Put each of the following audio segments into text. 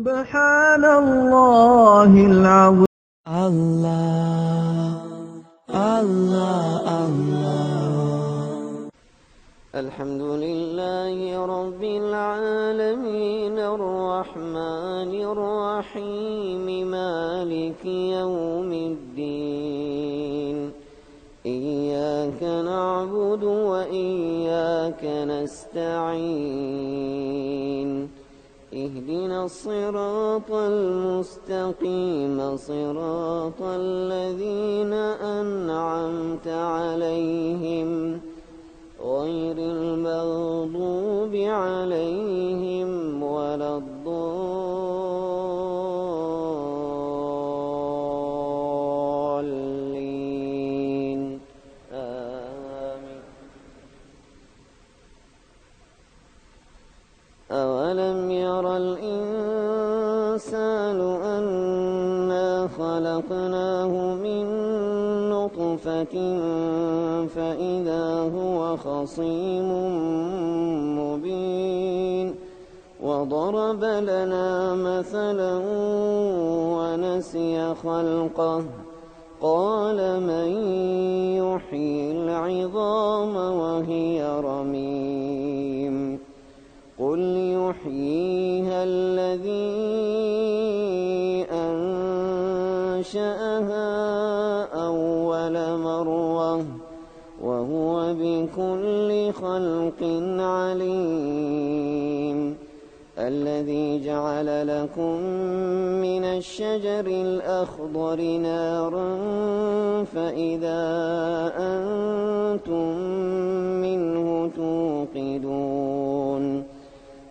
سبحان الله العظيم. الله الله الله. الحمد لله رب العالمين الرحمن الرحيم مالك يوم الدين. إياك نعبد وإياك نستعين. اهدنا الصراط المستقيم صراط الذين أنعمت عليهم غير المغضوب عليهم ولا الضالين. آمين. أولم ير الإنسان أنا خلقناه من نطفة فإذا هو خصيم مبين. وضرب لنا مثلا ونسي خلقه قال من يحيي العظام وهي رميم. قل يحييها الذي أنشأها أول مرة وهو بكل خلق عليم. الذي جعل لكم من الشجر الأخضر نارا فإذا أنتم منه توقدون.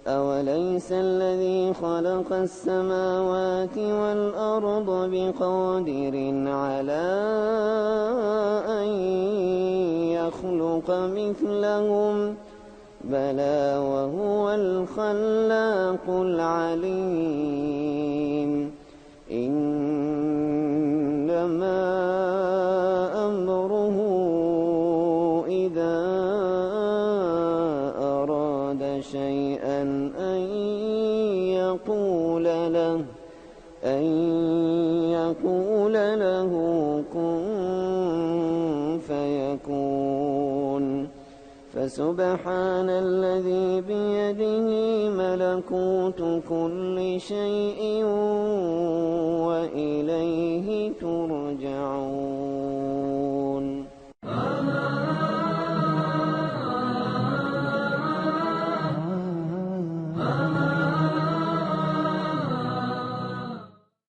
أوليس الذي خلق السماوات والأرض بقادر على أن يخلق مثلهم؟ بلى وهو الخلاق العليم. إنما أمره إذا أراد شيئا أن يقول له كن فيكون. فسبحان الذي بيده ملكوت كل شيء